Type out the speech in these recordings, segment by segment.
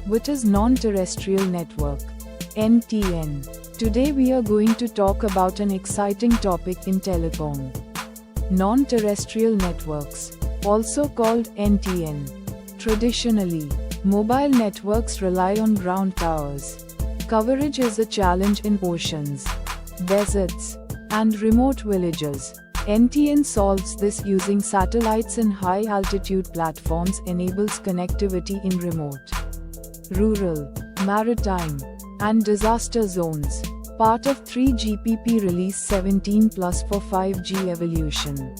What is non-terrestrial network? NTN. Today we are going to talk about an exciting topic in telecom. Non-terrestrial networks, also called NTN. Traditionally, mobile networks rely on ground towers. Coverage is a challenge in oceans, deserts, and remote villages. NTN solves this using satellites and high-altitude platforms enables connectivity in remote, rural, maritime, and disaster zones, part of 3GPP Release 17 Plus for 5G evolution.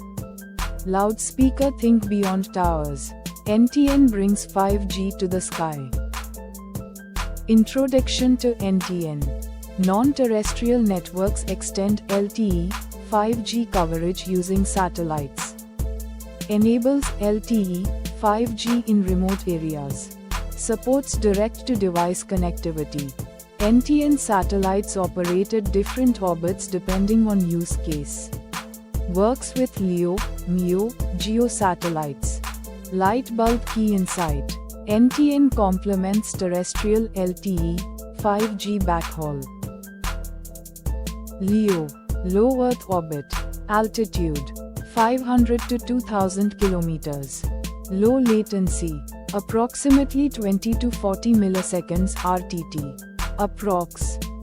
Loudspeaker Think Beyond Towers. NTN brings 5G to the sky. Introduction to NTN. Non-terrestrial networks extend LTE, 5G coverage using satellites. Enables LTE, 5G in remote areas. Supports direct-to-device connectivity. NTN satellites operate at different orbits depending on use case. Works with LEO, MEO, GEO satellites. Light bulb key insight. NTN complements terrestrial LTE, 5G backhaul. LEO, low Earth orbit. Altitude, 500 to 2000 kilometers. Low latency, approximately 20 to 40 milliseconds RTT.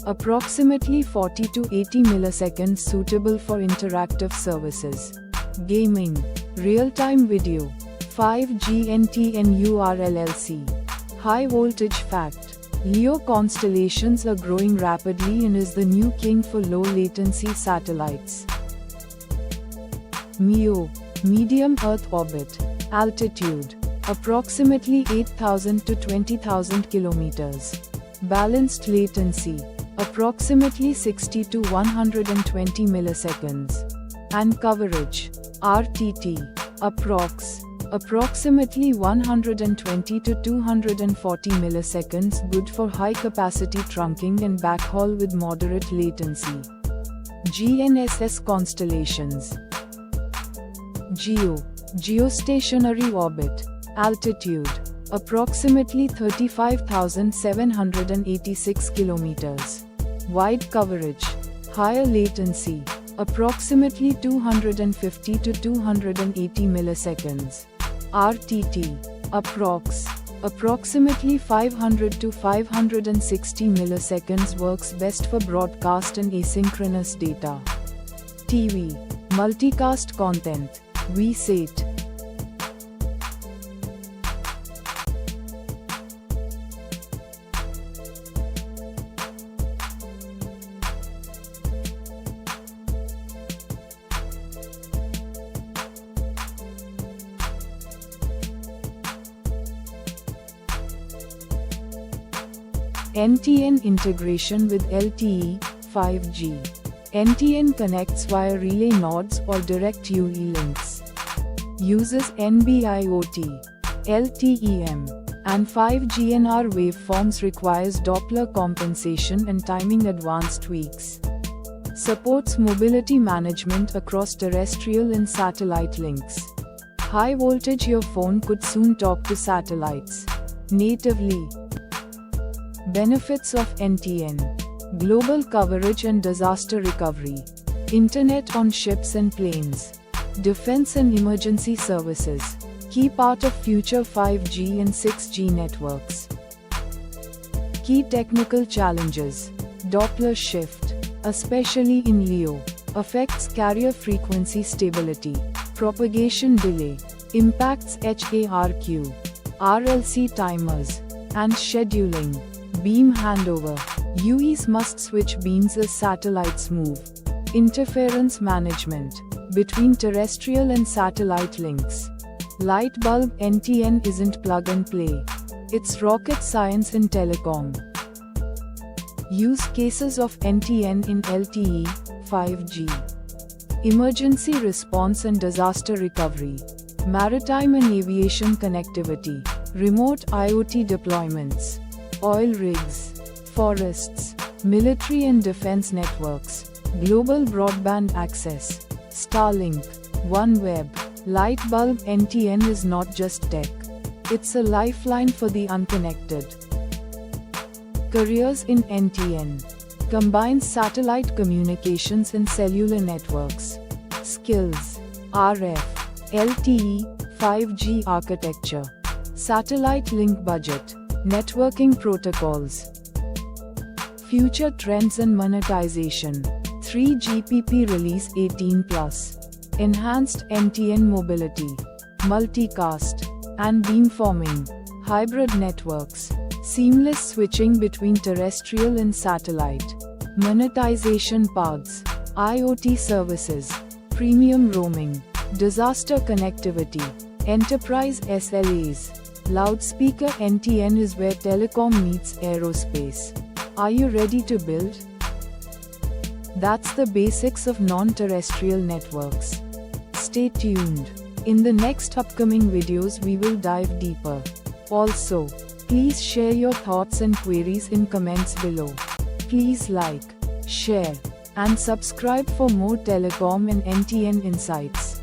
Approximately 40 to 80 milliseconds suitable for interactive services. Gaming, real-time video. 5G NTN URLLC. High voltage fact. LEO constellations are growing rapidly and is the new king for low latency satellites. MEO, medium Earth orbit. Altitude, approximately 8,000 to 20,000 kilometers. Balanced latency, approximately 60 to 120 milliseconds. And coverage, RTT, approximately 120 to 240 milliseconds, good for high-capacity trunking and backhaul with moderate latency. GNSS constellations. GEO, geostationary orbit. Altitude, approximately 35,786 kilometers. Wide coverage, higher latency, approximately 250 to 280 milliseconds. RTT, approximately 500 to 560 milliseconds, works best for broadcast and asynchronous data. TV, multicast content. VSAT. NTN integration with LTE, 5G. NTN connects via relay nodes or direct UE links. Uses NB-IoT, LTE-M, and 5GNR waveforms, requires Doppler compensation and timing advanced tweaks. Supports mobility management across terrestrial and satellite links. High voltage, your phone could soon talk to satellites natively. Benefits of NTN. Global coverage and disaster recovery. Internet on ships and planes. Defense and emergency services. Key part of future 5G and 6G networks. Key technical challenges. Doppler shift, especially in LEO, affects carrier frequency stability. Propagation delay. Impacts HARQ, RLC timers, and scheduling. Beam handover. UEs must switch beams as satellites move. Interference management between terrestrial and satellite links. Light bulb NTN isn't plug and play. It's rocket science in telecom. Use cases of NTN in LTE, 5G. Emergency response and disaster recovery. Maritime and aviation connectivity. Remote IoT deployments. Oil rigs, forests, military and defense networks, global broadband access, Starlink, OneWeb. Light bulb NTN is not just tech. It's a lifeline for the unconnected. Careers in NTN. Combines satellite communications and cellular networks. Skills: RF, LTE, 5G architecture, satellite link budget, networking protocols. Future trends and monetization. 3GPP release 18+. Enhanced NTN mobility, multicast, and beamforming, hybrid networks, seamless switching between terrestrial and satellite. Monetization paths: IoT services, premium roaming, disaster connectivity, enterprise SLAs. Loudspeaker NTN is where telecom meets aerospace. Are you ready to build? That's the basics of non-terrestrial networks. Stay tuned. In the next upcoming videos we will dive deeper. Also, please share your thoughts and queries in comments below. Please like, share, and subscribe for more telecom and NTN insights.